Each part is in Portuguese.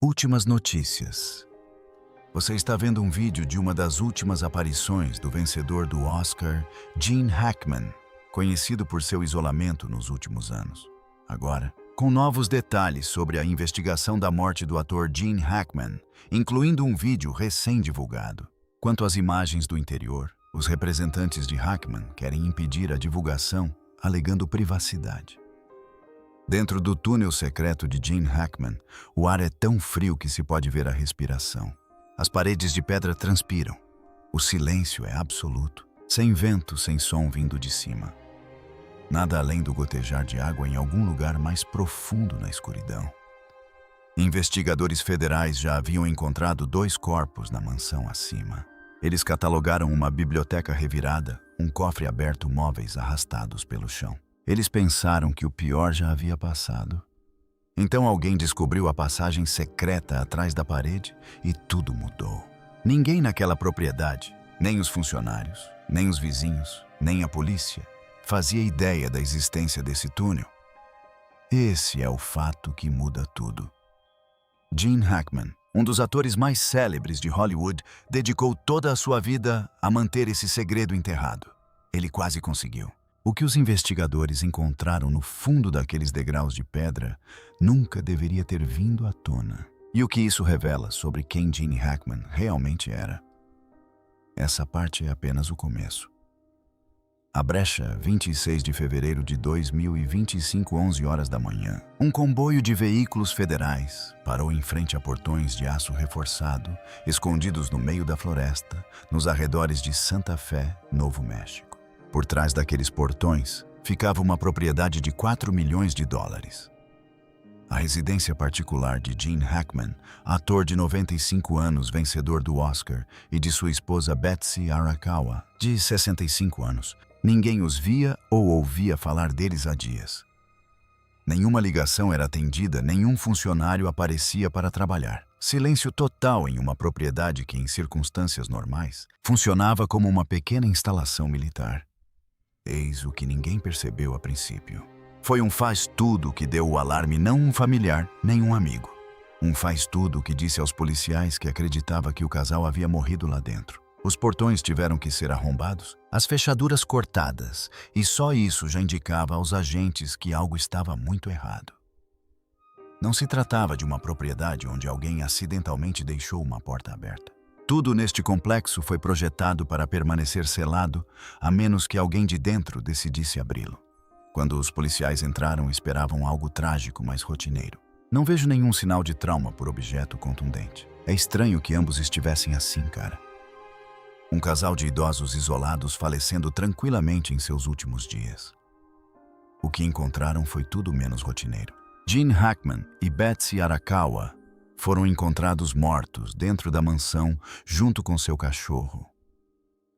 Últimas notícias. Você está vendo um vídeo de uma das últimas aparições do vencedor do Oscar, Gene Hackman, conhecido por seu isolamento nos últimos anos. Agora, com novos detalhes sobre a investigação da morte do ator Gene Hackman, incluindo um vídeo recém-divulgado. Quanto às imagens do interior, os representantes de Hackman querem impedir a divulgação, alegando privacidade. Dentro do túnel secreto de Gene Hackman, o ar é tão frio que se pode ver a respiração. As paredes de pedra transpiram. O silêncio é absoluto, sem vento, sem som vindo de cima. Nada além do gotejar de água em algum lugar mais profundo na escuridão. Investigadores federais já haviam encontrado 2 corpos na mansão acima. Eles catalogaram uma biblioteca revirada, um cofre aberto, móveis arrastados pelo chão. Eles pensaram que o pior já havia passado. Então alguém descobriu a passagem secreta atrás da parede e tudo mudou. Ninguém naquela propriedade, nem os funcionários, nem os vizinhos, nem a polícia, fazia ideia da existência desse túnel. Esse é o fato que muda tudo. Gene Hackman, um dos atores mais célebres de Hollywood, dedicou toda a sua vida a manter esse segredo enterrado. Ele quase conseguiu. O que os investigadores encontraram no fundo daqueles degraus de pedra nunca deveria ter vindo à tona. E o que isso revela sobre quem Gene Hackman realmente era. Essa parte é apenas o começo. A brecha, 26 de fevereiro de 2025, 11 horas da manhã. Um comboio de veículos federais parou em frente a portões de aço reforçado, escondidos no meio da floresta, nos arredores de Santa Fé, Novo México. Por trás daqueles portões, ficava uma propriedade de 4 milhões de dólares. A residência particular de Gene Hackman, ator de 95 anos, vencedor do Oscar, e de sua esposa Betsy Arakawa, de 65 anos. Ninguém os via ou ouvia falar deles há dias. Nenhuma ligação era atendida, nenhum funcionário aparecia para trabalhar. Silêncio total em uma propriedade que, em circunstâncias normais, funcionava como uma pequena instalação militar. Eis o que ninguém percebeu a princípio. Foi um faz-tudo que deu o alarme, não um familiar, nem um amigo. Um faz-tudo que disse aos policiais que acreditava que o casal havia morrido lá dentro. Os portões tiveram que ser arrombados, as fechaduras cortadas, e só isso já indicava aos agentes que algo estava muito errado. Não se tratava de uma propriedade onde alguém acidentalmente deixou uma porta aberta. Tudo neste complexo foi projetado para permanecer selado, a menos que alguém de dentro decidisse abri-lo. Quando os policiais entraram, esperavam algo trágico, mas rotineiro. Não vejo nenhum sinal de trauma por objeto contundente. É estranho que ambos estivessem assim, cara. Um casal de idosos isolados falecendo tranquilamente em seus últimos dias. O que encontraram foi tudo menos rotineiro. Gene Hackman e Betsy Arakawa foram encontrados mortos dentro da mansão junto com seu cachorro.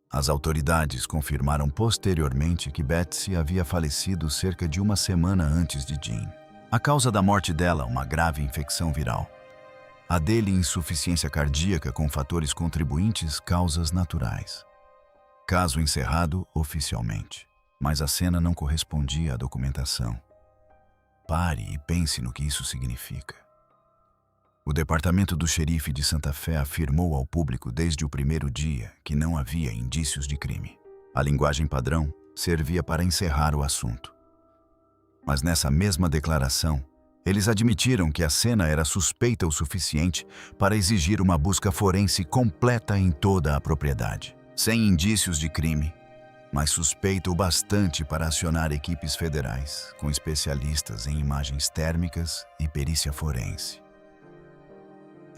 As autoridades confirmaram posteriormente que Betsy havia falecido cerca de uma semana antes de Gene. A causa da morte dela, uma grave infecção viral. A dele, insuficiência cardíaca com fatores contribuintes, causas naturais. Caso encerrado oficialmente, mas a cena não correspondia à documentação. Pare e pense no que isso significa. O departamento do xerife de Santa Fé afirmou ao público desde o primeiro dia que não havia indícios de crime. A linguagem padrão servia para encerrar o assunto. Mas nessa mesma declaração, eles admitiram que a cena era suspeita o suficiente para exigir uma busca forense completa em toda a propriedade. Sem indícios de crime, mas suspeita o bastante para acionar equipes federais, com especialistas em imagens térmicas e perícia forense.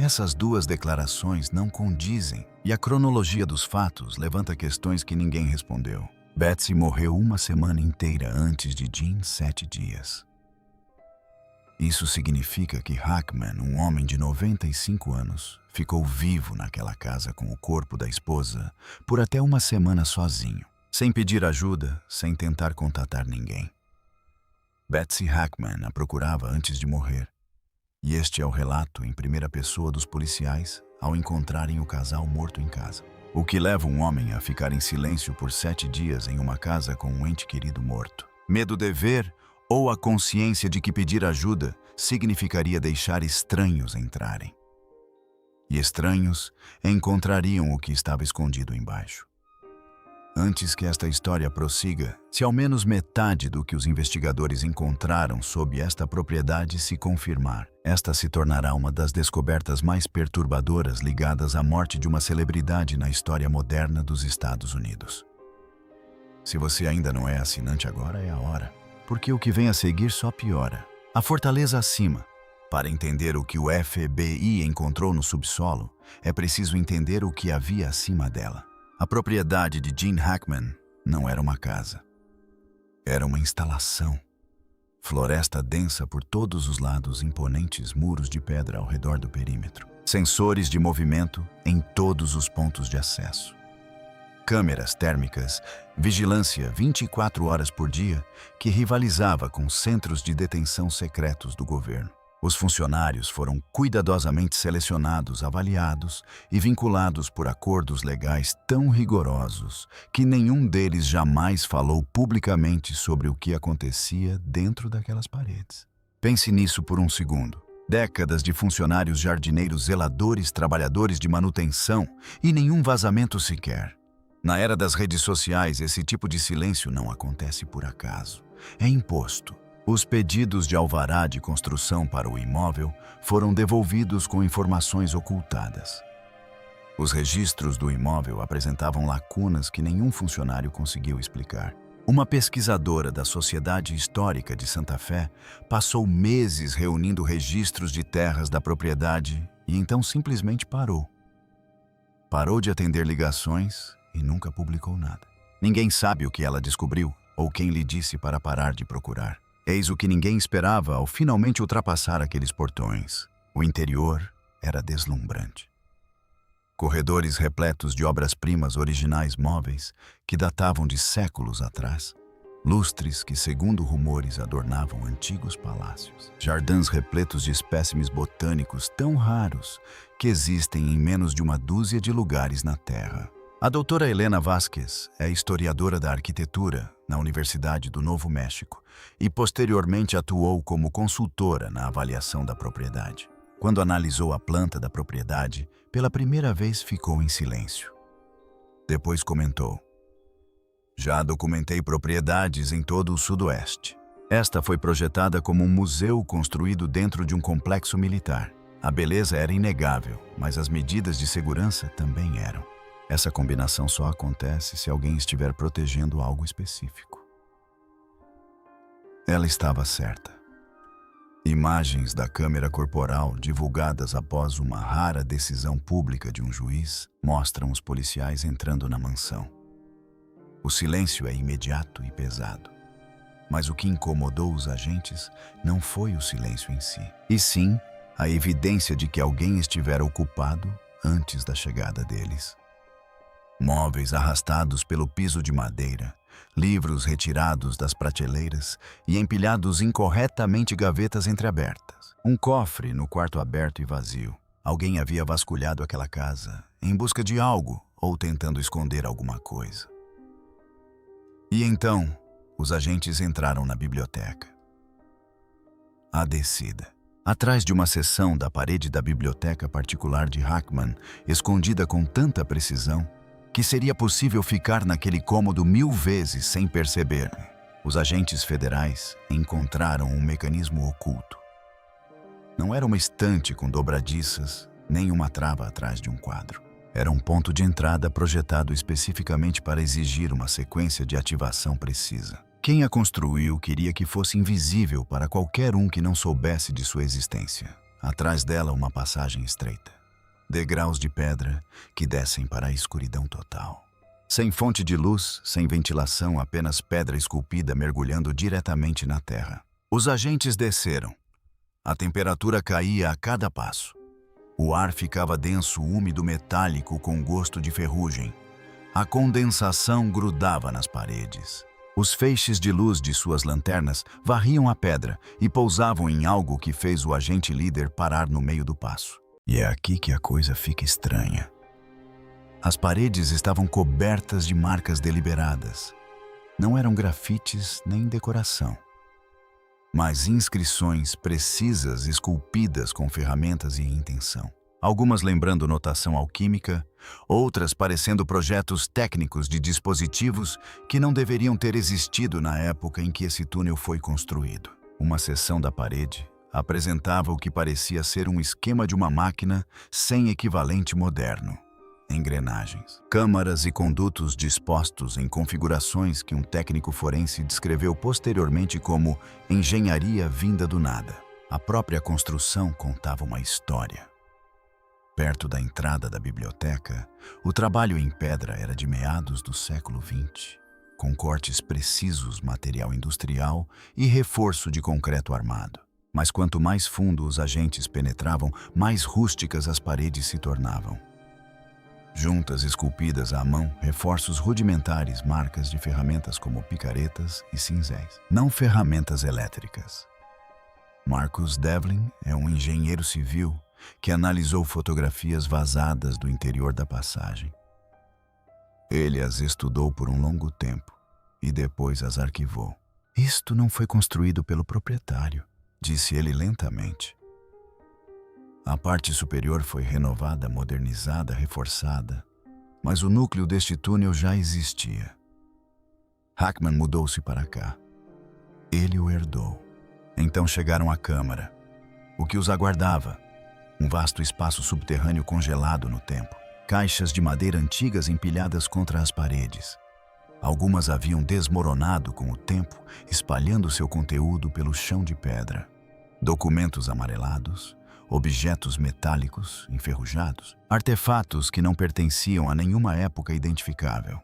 Essas duas declarações não condizem, e a cronologia dos fatos levanta questões que ninguém respondeu. Betsy morreu uma semana inteira antes de Gene, 7 dias. Isso significa que Hackman, um homem de 95 anos, ficou vivo naquela casa com o corpo da esposa por até uma semana sozinho, sem pedir ajuda, sem tentar contatar ninguém. Betsy Hackman a procurava antes de morrer. E este é o relato em primeira pessoa dos policiais ao encontrarem o casal morto em casa. O que leva um homem a ficar em silêncio por 7 dias em uma casa com um ente querido morto? Medo de ver ou a consciência de que pedir ajuda significaria deixar estranhos entrarem? e estranhos encontrariam o que estava escondido embaixo. Antes que esta história prossiga, se ao menos metade do que os investigadores encontraram sob esta propriedade se confirmar, esta se tornará uma das descobertas mais perturbadoras ligadas à morte de uma celebridade na história moderna dos Estados Unidos. Se você ainda não é assinante agora, é a hora, porque o que vem a seguir só piora. A fortaleza acima. Para entender o que o FBI encontrou no subsolo, é preciso entender o que havia acima dela. A propriedade de Gene Hackman não era uma casa. Era uma instalação. Floresta densa por todos os lados, imponentes muros de pedra ao redor do perímetro. Sensores de movimento em todos os pontos de acesso. Câmeras térmicas, vigilância 24 horas por dia, que rivalizava com centros de detenção secretos do governo. Os funcionários foram cuidadosamente selecionados, avaliados e vinculados por acordos legais tão rigorosos que nenhum deles jamais falou publicamente sobre o que acontecia dentro daquelas paredes. Pense nisso por um segundo. Décadas de funcionários jardineiros, zeladores, trabalhadores de manutenção e nenhum vazamento sequer. Na era das redes sociais, esse tipo de silêncio não acontece por acaso. É imposto. Os pedidos de alvará de construção para o imóvel foram devolvidos com informações ocultadas. Os registros do imóvel apresentavam lacunas que nenhum funcionário conseguiu explicar. Uma pesquisadora da Sociedade Histórica de Santa Fé passou meses reunindo registros de terras da propriedade e então simplesmente parou. Parou de atender ligações e nunca publicou nada. Ninguém sabe o que ela descobriu ou quem lhe disse para parar de procurar. Eis o que ninguém esperava ao finalmente ultrapassar aqueles portões. O interior era deslumbrante. Corredores repletos de obras-primas originais móveis que datavam de séculos atrás. Lustres que, segundo rumores, adornavam antigos palácios. Jardins repletos de espécimes botânicos tão raros que existem em menos de uma dúzia de lugares na Terra. A doutora Helena Vasquez é historiadora da arquitetura na Universidade do Novo México e posteriormente atuou como consultora na avaliação da propriedade. Quando analisou a planta da propriedade, pela primeira vez ficou em silêncio. Depois comentou: "Já documentei propriedades em todo o Sudoeste. Esta foi projetada como um museu construído dentro de um complexo militar. A beleza era inegável, mas as medidas de segurança também eram. Essa combinação só acontece se alguém estiver protegendo algo específico." Ela estava certa. Imagens da câmera corporal divulgadas após uma rara decisão pública de um juiz mostram os policiais entrando na mansão. O silêncio é imediato e pesado. Mas o que incomodou os agentes não foi o silêncio em si, e sim a evidência de que alguém estivera ocupado antes da chegada deles. Móveis arrastados pelo piso de madeira, livros retirados das prateleiras e empilhados incorretamente, gavetas entreabertas. Um cofre no quarto aberto e vazio. Alguém havia vasculhado aquela casa em busca de algo ou tentando esconder alguma coisa. E então, os agentes entraram na biblioteca. A descida. Atrás de uma seção da parede da biblioteca particular de Hackman, escondida com tanta precisão, que seria possível ficar naquele cômodo 1000 vezes sem perceber, os agentes federais encontraram um mecanismo oculto. Não era uma estante com dobradiças, nem uma trava atrás de um quadro. Era um ponto de entrada projetado especificamente para exigir uma sequência de ativação precisa. Quem a construiu queria que fosse invisível para qualquer um que não soubesse de sua existência. Atrás dela, uma passagem estreita. Degraus de pedra que descem para a escuridão total. Sem fonte de luz, sem ventilação, apenas pedra esculpida mergulhando diretamente na terra. Os agentes desceram. A temperatura caía a cada passo. O ar ficava denso, úmido, metálico, com gosto de ferrugem. A condensação grudava nas paredes. Os feixes de luz de suas lanternas varriam a pedra e pousavam em algo que fez o agente líder parar no meio do passo. E é aqui que a coisa fica estranha. As paredes estavam cobertas de marcas deliberadas. Não eram grafites nem decoração, mas inscrições precisas esculpidas com ferramentas e intenção. algumas lembrando notação alquímica, outras parecendo projetos técnicos de dispositivos que não deveriam ter existido na época em que esse túnel foi construído. Uma seção da parede apresentava o que parecia ser um esquema de uma máquina sem equivalente moderno. Engrenagens, câmaras e condutos dispostos em configurações que um técnico forense descreveu posteriormente como engenharia vinda do nada. A própria construção contava uma história. Perto da entrada da biblioteca, o trabalho em pedra era de meados do século XX, com cortes precisos, material industrial e reforço de concreto armado. Mas quanto mais fundo os agentes penetravam, mais rústicas as paredes se tornavam. Juntas esculpidas à mão, reforços rudimentares, marcas de ferramentas como picaretas e cinzéis, não ferramentas elétricas. Marcus Devlin é um engenheiro civil que analisou fotografias vazadas do interior da passagem. Ele as estudou por um longo tempo e depois as arquivou. Isto não foi construído pelo proprietário, disse ele lentamente. A parte superior foi renovada, modernizada, reforçada, mas o núcleo deste túnel já existia. Hackman mudou-se para cá. Ele o herdou. Então chegaram à câmara. O que os aguardava? Um vasto espaço subterrâneo congelado no tempo. Caixas de madeira antigas empilhadas contra as paredes. Algumas haviam desmoronado com o tempo, espalhando seu conteúdo pelo chão de pedra. Documentos amarelados, objetos metálicos enferrujados, artefatos que não pertenciam a nenhuma época identificável.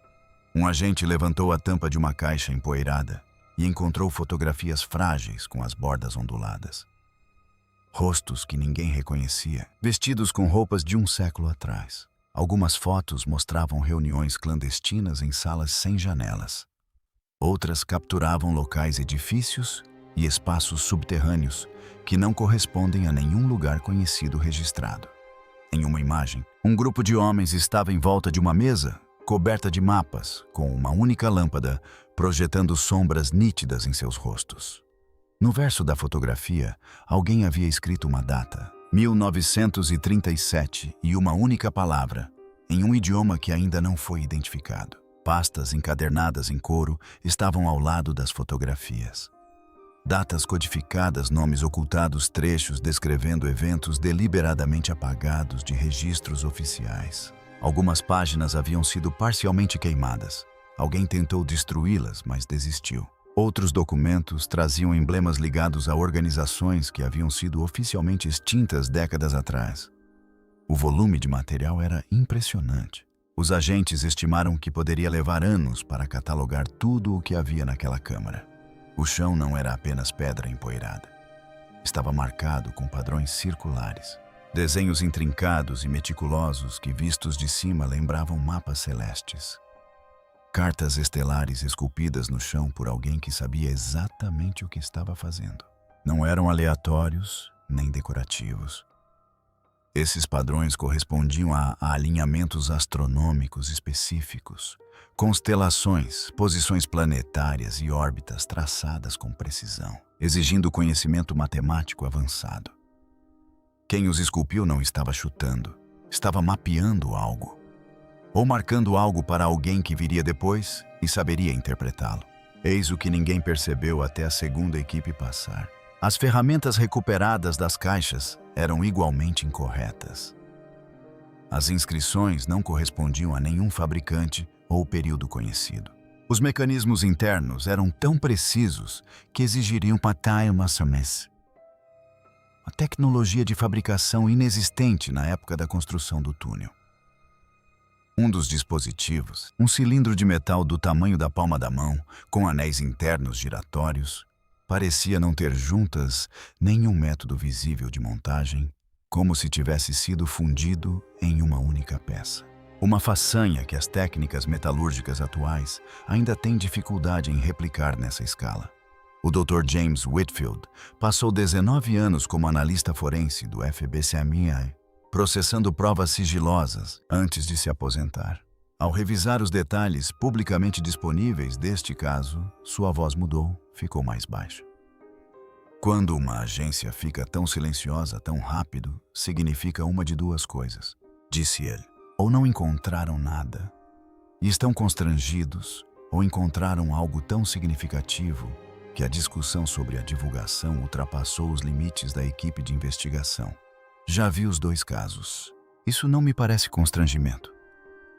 Um agente levantou a tampa de uma caixa empoeirada e encontrou fotografias frágeis com as bordas onduladas. Rostos que ninguém reconhecia, vestidos com roupas de um século atrás. Algumas fotos mostravam reuniões clandestinas em salas sem janelas. Outras capturavam locais, edifícios e espaços subterrâneos que não correspondem a nenhum lugar conhecido registrado. Em uma imagem, um grupo de homens estava em volta de uma mesa, coberta de mapas, com uma única lâmpada, projetando sombras nítidas em seus rostos. No verso da fotografia, alguém havia escrito uma data, 1937, e uma única palavra, em um idioma que ainda não foi identificado. Pastas encadernadas em couro estavam ao lado das fotografias. Datas codificadas, nomes ocultados, trechos descrevendo eventos deliberadamente apagados de registros oficiais. Algumas páginas haviam sido parcialmente queimadas. Alguém tentou destruí-las, mas desistiu. Outros documentos traziam emblemas ligados a organizações que haviam sido oficialmente extintas décadas atrás. O volume de material era impressionante. Os agentes estimaram que poderia levar anos para catalogar tudo o que havia naquela câmara. O chão não era apenas pedra empoeirada. Estava marcado com padrões circulares. Desenhos intrincados e meticulosos que, vistos de cima, lembravam mapas celestes. Cartas estelares esculpidas no chão por alguém que sabia exatamente o que estava fazendo. Não eram aleatórios nem decorativos. Esses padrões correspondiam a alinhamentos astronômicos específicos, constelações, posições planetárias e órbitas traçadas com precisão, exigindo conhecimento matemático avançado. Quem os esculpiu não estava chutando, estava mapeando algo, ou marcando algo para alguém que viria depois e saberia interpretá-lo. Eis o que ninguém percebeu até a segunda equipe passar. As ferramentas recuperadas das caixas eram igualmente incorretas. As inscrições não correspondiam a nenhum fabricante ou período conhecido. Os mecanismos internos eram tão precisos que exigiriam uma tecnologia de fabricação inexistente na época da construção do túnel. Um dos dispositivos, um cilindro de metal do tamanho da palma da mão, com anéis internos giratórios, parecia não ter juntas nenhum método visível de montagem, como se tivesse sido fundido em uma única peça. Uma façanha que as técnicas metalúrgicas atuais ainda têm dificuldade em replicar nessa escala. O Dr. James Whitfield passou 19 anos como analista forense do FBI, processando provas sigilosas antes de se aposentar. Ao revisar os detalhes publicamente disponíveis deste caso, sua voz mudou, ficou mais baixa. Quando uma agência fica tão silenciosa tão rápido, significa uma de duas coisas, disse ele. Ou não encontraram nada, e estão constrangidos, ou encontraram algo tão significativo que a discussão sobre a divulgação ultrapassou os limites da equipe de investigação. Já vi os dois casos. Isso não me parece constrangimento.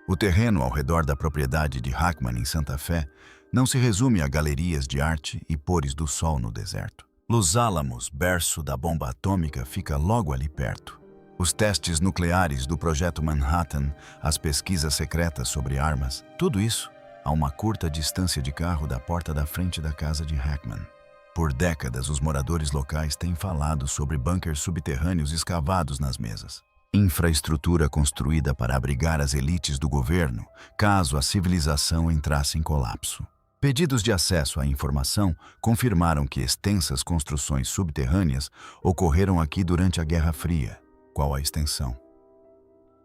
O terreno ao redor da propriedade de Hackman em Santa Fé não se resume a galerias de arte e pôres do sol no deserto. Los Alamos, berço da bomba atômica, fica logo ali perto. Os testes nucleares do Projeto Manhattan, as pesquisas secretas sobre armas, tudo isso a uma curta distância de carro da porta da frente da casa de Hackman. Por décadas, os moradores locais têm falado sobre bunkers subterrâneos escavados nas mesas. Infraestrutura construída para abrigar as elites do governo, caso a civilização entrasse em colapso. Pedidos de acesso à informação confirmaram que extensas construções subterrâneas ocorreram aqui durante a Guerra Fria. Qual a extensão?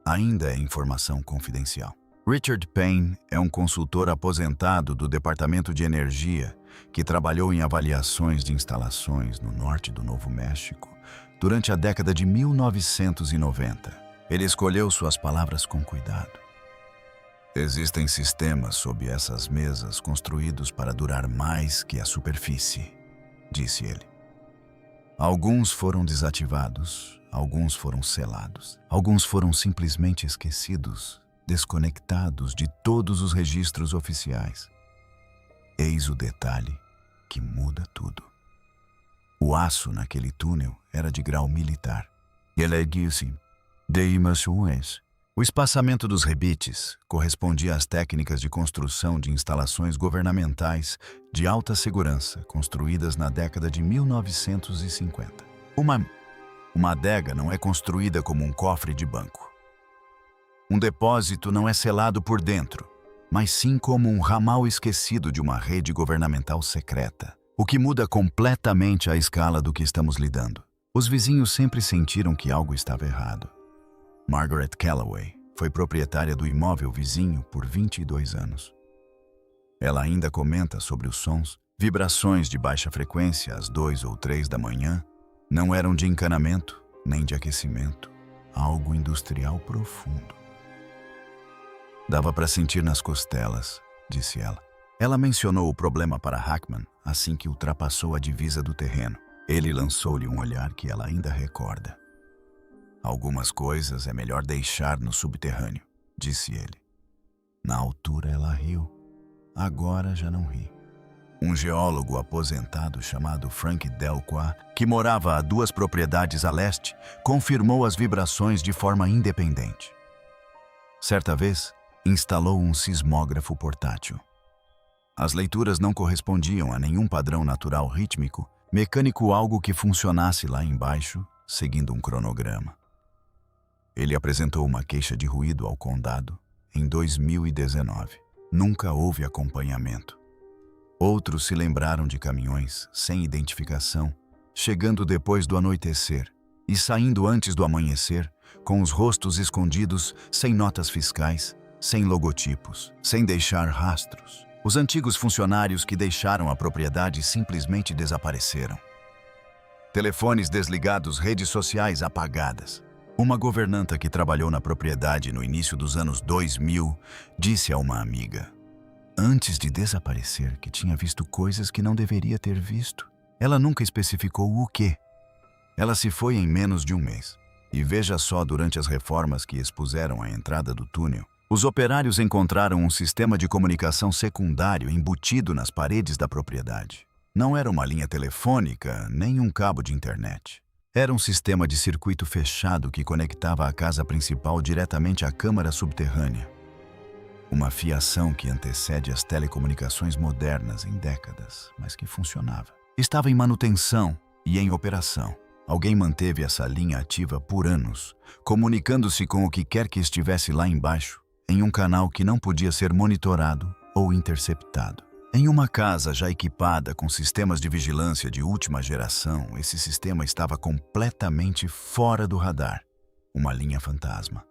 Ainda é informação confidencial. Richard Payne é um consultor aposentado do Departamento de Energia que trabalhou em avaliações de instalações no norte do Novo México durante a década de 1990. Ele escolheu suas palavras com cuidado. Existem sistemas sob essas mesas construídos para durar mais que a superfície, disse ele. Alguns foram desativados, alguns foram selados, alguns foram simplesmente esquecidos, desconectados de todos os registros oficiais. Eis o detalhe que muda tudo. O aço naquele túnel era de grau militar. Ele disse de imações. O espaçamento dos rebites correspondia às técnicas de construção de instalações governamentais de alta segurança construídas na década de 1950. Uma adega não é construída como um cofre de banco. Um depósito não é selado por dentro, mas sim como um ramal esquecido de uma rede governamental secreta, o que muda completamente a escala do que estamos lidando. Os vizinhos sempre sentiram que algo estava errado. Margaret Calloway foi proprietária do imóvel vizinho por 22 anos. Ela ainda comenta sobre os sons, vibrações de baixa frequência às 2 ou 3 da manhã, não eram de encanamento, nem de aquecimento, algo industrial profundo. Dava para sentir nas costelas, disse ela. Ela mencionou o problema para Hackman assim que ultrapassou a divisa do terreno. Ele lançou-lhe um olhar que ela ainda recorda. Algumas coisas é melhor deixar no subterrâneo, disse ele. Na altura ela riu. Agora já não ri. Um geólogo aposentado chamado Frank Delqua, que morava a 2 propriedades a leste, confirmou as vibrações de forma independente. Certa vez, instalou um sismógrafo portátil. As leituras não correspondiam a nenhum padrão natural rítmico, mecânico, algo que funcionasse lá embaixo, seguindo um cronograma. Ele apresentou uma queixa de ruído ao condado em 2019. Nunca houve acompanhamento. Outros se lembraram de caminhões sem identificação, chegando depois do anoitecer e saindo antes do amanhecer, com os rostos escondidos, sem notas fiscais, sem logotipos, sem deixar rastros. Os antigos funcionários que deixaram a propriedade simplesmente desapareceram. Telefones desligados, redes sociais apagadas. Uma governanta que trabalhou na propriedade no início dos anos 2000 disse a uma amiga, antes de desaparecer, que tinha visto coisas que não deveria ter visto. Ela nunca especificou o quê. Ela se foi em menos de um mês. E veja só, durante as reformas que expuseram a entrada do túnel, os operários encontraram um sistema de comunicação secundário embutido nas paredes da propriedade. Não era uma linha telefônica, nem um cabo de internet. Era um sistema de circuito fechado que conectava a casa principal diretamente à câmara subterrânea. Uma fiação que antecede as telecomunicações modernas em décadas, mas que funcionava. Estava em manutenção e em operação. Alguém manteve essa linha ativa por anos, comunicando-se com o que quer que estivesse lá embaixo, em um canal que não podia ser monitorado ou interceptado. Em uma casa já equipada com sistemas de vigilância de última geração, esse sistema estava completamente fora do radar. Uma linha fantasma.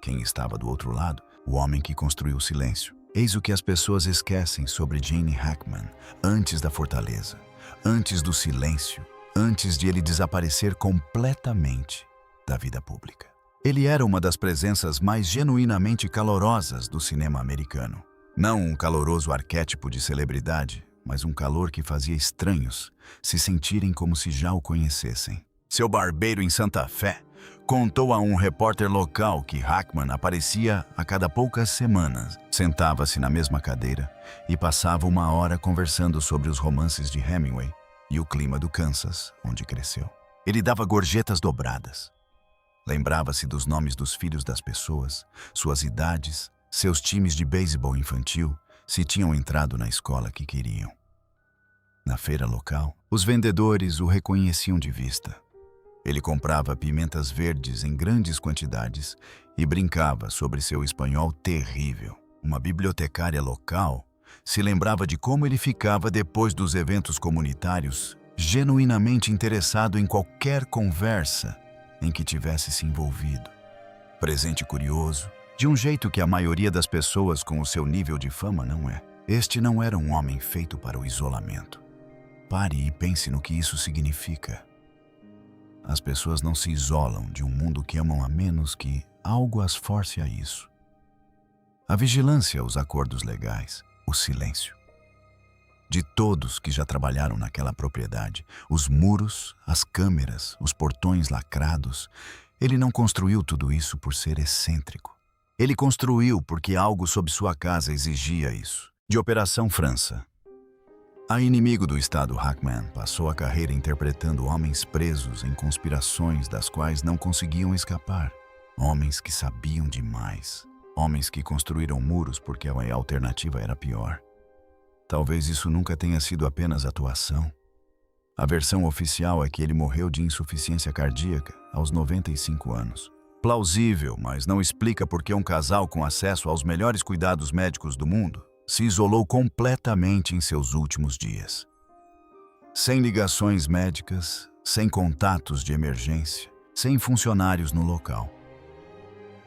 Quem estava do outro lado? O homem que construiu o silêncio. Eis o que as pessoas esquecem sobre Gene Hackman antes da fortaleza, antes do silêncio, antes de ele desaparecer completamente da vida pública. Ele era uma das presenças mais genuinamente calorosas do cinema americano. Não um caloroso arquétipo de celebridade, mas um calor que fazia estranhos se sentirem como se já o conhecessem. Seu barbeiro em Santa Fé contou a um repórter local que Hackman aparecia a cada poucas semanas, sentava-se na mesma cadeira e passava uma hora conversando sobre os romances de Hemingway e o clima do Kansas, onde cresceu. Ele dava gorjetas dobradas. Lembrava-se dos nomes dos filhos das pessoas, suas idades, seus times de beisebol infantil, se tinham entrado na escola que queriam. Na feira local, os vendedores o reconheciam de vista. Ele comprava pimentas verdes em grandes quantidades e brincava sobre seu espanhol terrível. Uma bibliotecária local se lembrava de como ele ficava depois dos eventos comunitários, genuinamente interessado em qualquer conversa em que tivesse se envolvido. Presente e curioso, de um jeito que a maioria das pessoas com o seu nível de fama não é. Este não era um homem feito para o isolamento. Pare e pense no que isso significa. As pessoas não se isolam de um mundo que amam a menos que algo as force a isso. A vigilância, os acordos legais, o silêncio. De todos que já trabalharam naquela propriedade, os muros, as câmeras, os portões lacrados, ele não construiu tudo isso por ser excêntrico. Ele construiu porque algo sob sua casa exigia isso. De Operação França. A inimigo do Estado, Hackman passou a carreira interpretando homens presos em conspirações das quais não conseguiam escapar. Homens que sabiam demais. Homens que construíram muros porque a alternativa era pior. Talvez isso nunca tenha sido apenas atuação. A versão oficial é que ele morreu de insuficiência cardíaca aos 95 anos. Plausível, mas não explica por que um casal com acesso aos melhores cuidados médicos do mundo se isolou completamente em seus últimos dias. Sem ligações médicas, sem contatos de emergência, sem funcionários no local.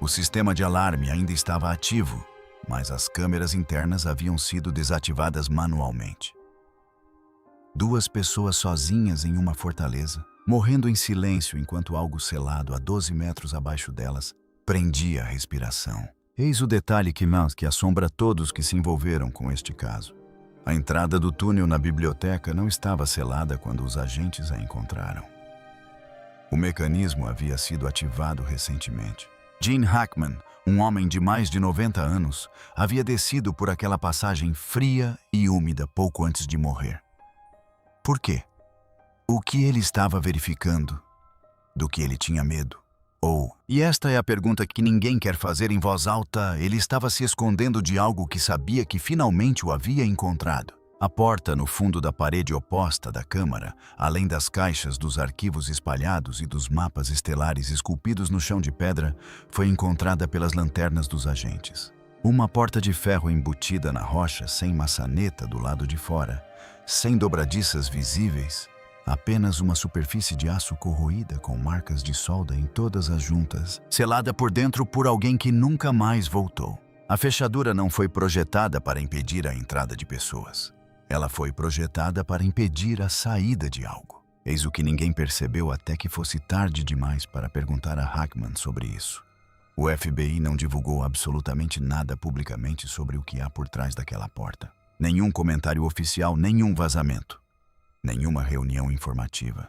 O sistema de alarme ainda estava ativo, mas as câmeras internas haviam sido desativadas manualmente. 2 pessoas sozinhas em uma fortaleza, morrendo em silêncio enquanto algo selado a 12 metros abaixo delas prendia a respiração. Eis o detalhe que assombra todos que se envolveram com este caso. A entrada do túnel na biblioteca não estava selada quando os agentes a encontraram. O mecanismo havia sido ativado recentemente. Gene Hackman, um homem de mais de 90 anos, havia descido por aquela passagem fria e úmida pouco antes de morrer. Por quê? O que ele estava verificando? Do que ele tinha medo? E esta é a pergunta que ninguém quer fazer em voz alta, ele estava se escondendo de algo que sabia que finalmente o havia encontrado. A porta no fundo da parede oposta da câmara, além das caixas dos arquivos espalhados e dos mapas estelares esculpidos no chão de pedra, foi encontrada pelas lanternas dos agentes. Uma porta de ferro embutida na rocha sem maçaneta do lado de fora, sem dobradiças visíveis, apenas uma superfície de aço corroída com marcas de solda em todas as juntas, selada por dentro por alguém que nunca mais voltou. A fechadura não foi projetada para impedir a entrada de pessoas. Ela foi projetada para impedir a saída de algo. Eis o que ninguém percebeu até que fosse tarde demais para perguntar a Hackman sobre isso. O FBI não divulgou absolutamente nada publicamente sobre o que há por trás daquela porta. Nenhum comentário oficial, nenhum vazamento. Nenhuma reunião informativa.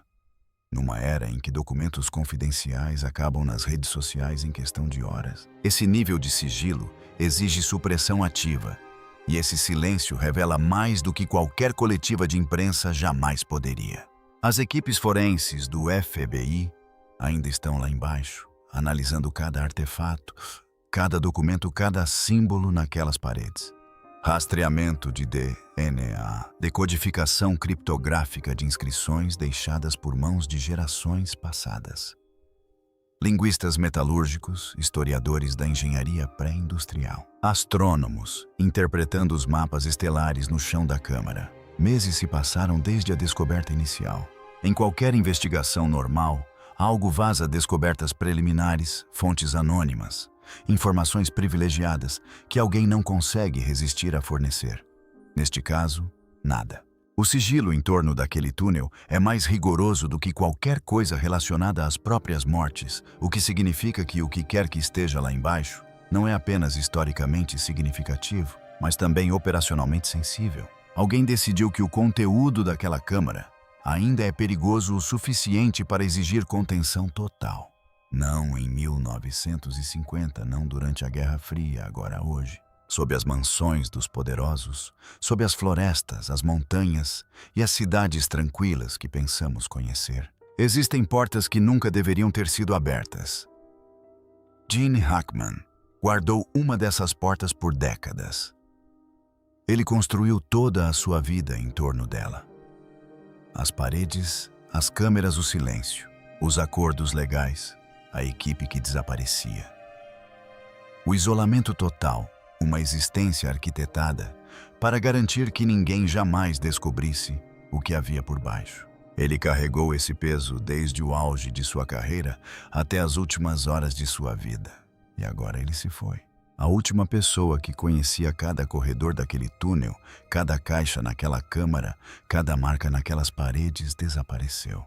Numa era em que documentos confidenciais acabam nas redes sociais em questão de horas, esse nível de sigilo exige supressão ativa, e esse silêncio revela mais do que qualquer coletiva de imprensa jamais poderia. As equipes forenses do FBI ainda estão lá embaixo, analisando cada artefato, cada documento, cada símbolo naquelas paredes. Rastreamento de DNA, decodificação criptográfica de inscrições deixadas por mãos de gerações passadas. Linguistas metalúrgicos, historiadores da engenharia pré-industrial. Astrônomos, interpretando os mapas estelares no chão da câmara. Meses se passaram desde a descoberta inicial. Em qualquer investigação normal, algo vaza descobertas preliminares, fontes anônimas, informações privilegiadas que alguém não consegue resistir a fornecer. Neste caso, nada. O sigilo em torno daquele túnel é mais rigoroso do que qualquer coisa relacionada às próprias mortes, o que significa que o que quer que esteja lá embaixo não é apenas historicamente significativo, mas também operacionalmente sensível. Alguém decidiu que o conteúdo daquela câmara ainda é perigoso o suficiente para exigir contenção total. Não em 1950, não durante a Guerra Fria, agora hoje. Sob as mansões dos poderosos, sob as florestas, as montanhas e as cidades tranquilas que pensamos conhecer. Existem portas que nunca deveriam ter sido abertas. Gene Hackman guardou uma dessas portas por décadas. Ele construiu toda a sua vida em torno dela. As paredes, as câmeras, o silêncio, os acordos legais, a equipe que desaparecia. O isolamento total, uma existência arquitetada para garantir que ninguém jamais descobrisse o que havia por baixo. Ele carregou esse peso desde o auge de sua carreira até as últimas horas de sua vida. E agora ele se foi. A última pessoa que conhecia cada corredor daquele túnel, cada caixa naquela câmara, cada marca naquelas paredes desapareceu.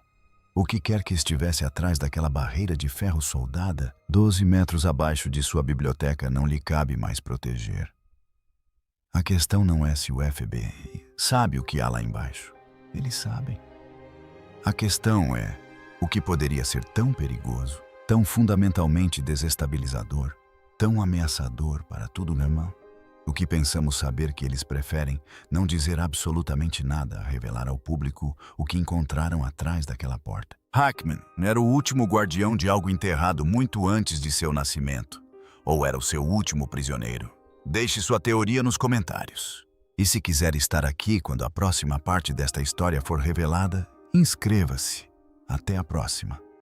O que quer que estivesse atrás daquela barreira de ferro soldada, 12 metros abaixo de sua biblioteca, não lhe cabe mais proteger. A questão não é se o FBI sabe o que há lá embaixo. Eles sabem. A questão é o que poderia ser tão perigoso, tão fundamentalmente desestabilizador, tão ameaçador para tudo normal. O que pensamos saber que eles preferem não dizer absolutamente nada a revelar ao público o que encontraram atrás daquela porta. Hackman era o último guardião de algo enterrado muito antes de seu nascimento. Ou era o seu último prisioneiro? Deixe sua teoria nos comentários. E se quiser estar aqui quando a próxima parte desta história for revelada, inscreva-se. Até a próxima.